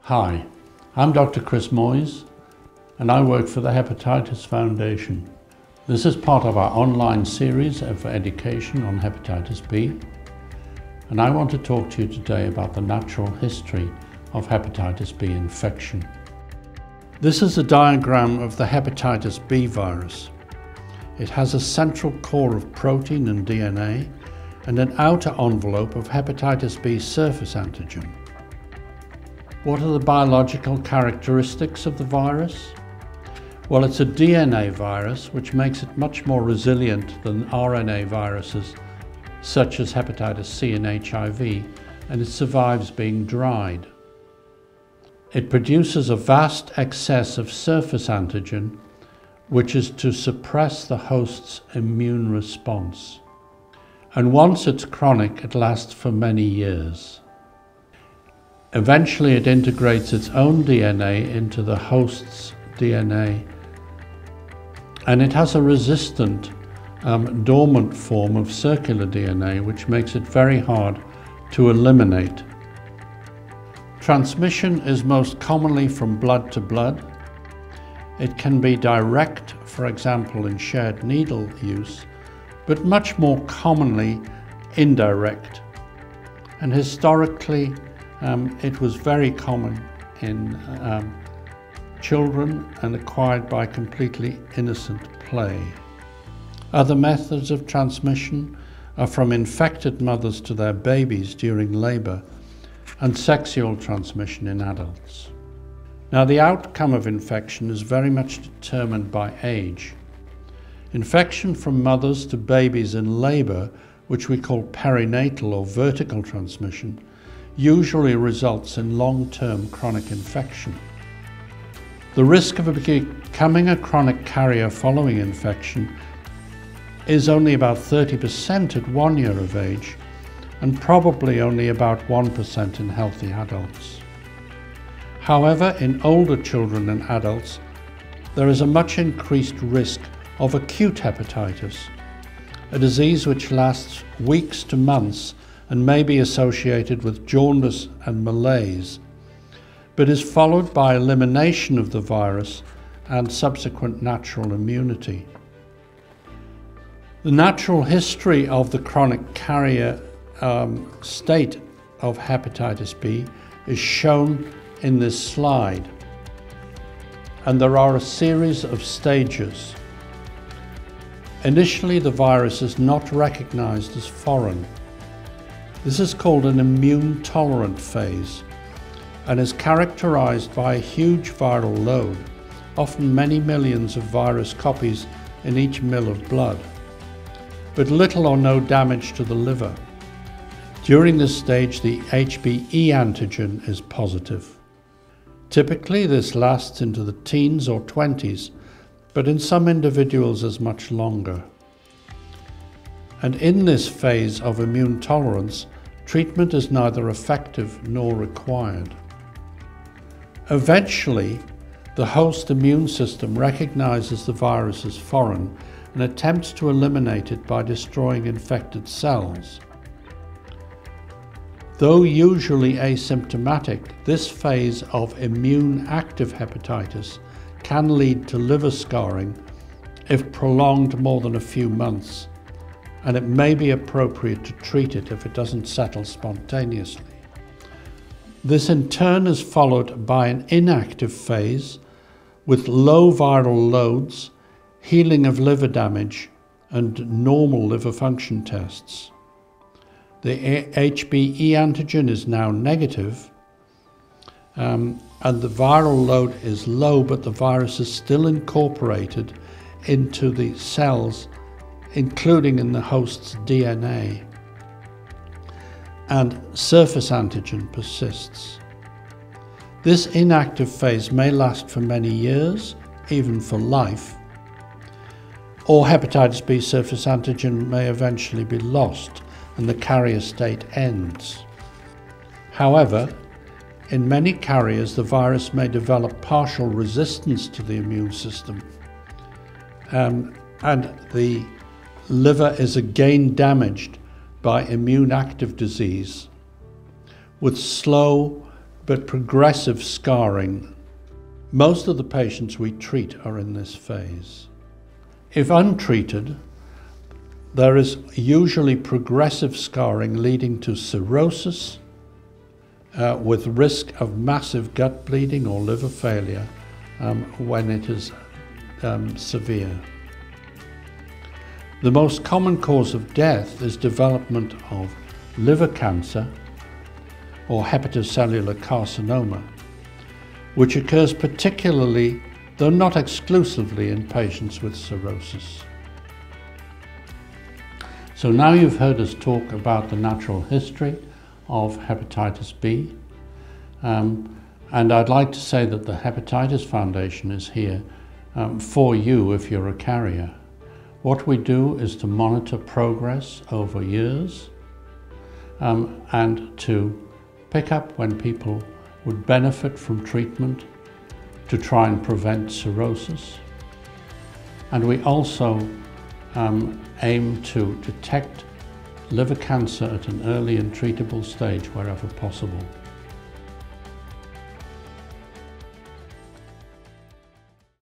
Hi, I'm Dr Chris Moyes and I work for the Hepatitis Foundation. This is part of our online series of education on hepatitis B, and I want to talk to you today about the natural history of hepatitis B infection. This is a diagram of the hepatitis B virus. It has a central core of protein and DNA and an outer envelope of hepatitis B surface antigen. What are the biological characteristics of the virus? Well, it's a DNA virus, which makes it much more resilient than RNA viruses such as hepatitis C and HIV, and it survives being dried. It produces a vast excess of surface antigen, which is to suppress the host's immune response. And once it's chronic, it lasts for many years. Eventually, it integrates its own DNA into the host's DNA, and it has a resistant, dormant form of circular DNA, which makes it very hard to eliminate. Transmission is most commonly from blood to blood. It can be direct, for example, in shared needle use, but much more commonly indirect. And historically, it was very common in children and acquired by completely innocent play. Other methods of transmission are from infected mothers to their babies during labour and sexual transmission in adults. Now, the outcome of infection is very much determined by age. Infection from mothers to babies in labour, which we call perinatal or vertical transmission, usually results in long-term chronic infection. The risk of becoming a chronic carrier following infection is only about 30% at 1 year of age, and probably only about 1% in healthy adults. However, in older children and adults, there is a much increased risk of acute hepatitis, a disease which lasts weeks to months and may be associated with jaundice and malaise, but is followed by elimination of the virus and subsequent natural immunity. The natural history of the chronic carrier state of hepatitis B is shown in this slide, and there are a series of stages. Initially, the virus is not recognized as foreign. This is called an immune tolerant phase and is characterized by a huge viral load, often many millions of virus copies in each ml of blood, but little or no damage to the liver. During this stage, the HBe antigen is positive. Typically, this lasts into the teens or 20s, but in some individuals is much longer. And in this phase of immune tolerance, treatment is neither effective nor required. Eventually, the host immune system recognizes the virus as foreign and attempts to eliminate it by destroying infected cells. Though usually asymptomatic, this phase of immune-active hepatitis can lead to liver scarring if prolonged more than a few months, and it may be appropriate to treat it if it doesn't settle spontaneously. This in turn is followed by an inactive phase with low viral loads, healing of liver damage, and normal liver function tests. The HBe antigen is now negative, and the viral load is low, but the virus is still incorporated into the cells, including in the host's DNA. And surface antigen persists. This inactive phase may last for many years, even for life, or hepatitis B surface antigen may eventually be lost and the carrier state ends. However, in many carriers, the virus may develop partial resistance to the immune system, and the liver is again damaged by immune-active disease with slow but progressive scarring. Most of the patients we treat are in this phase. If untreated, there is usually progressive scarring leading to cirrhosis with risk of massive gut bleeding or liver failure when it is severe. The most common cause of death is development of liver cancer or hepatocellular carcinoma, which occurs particularly, though not exclusively, in patients with cirrhosis. So now you've heard us talk about the natural history of hepatitis B, and I'd like to say that the Hepatitis Foundation is here for you if you're a carrier. What we do is to monitor progress over years and to pick up when people would benefit from treatment to try and prevent cirrhosis. And we also aim to detect liver cancer at an early and treatable stage wherever possible.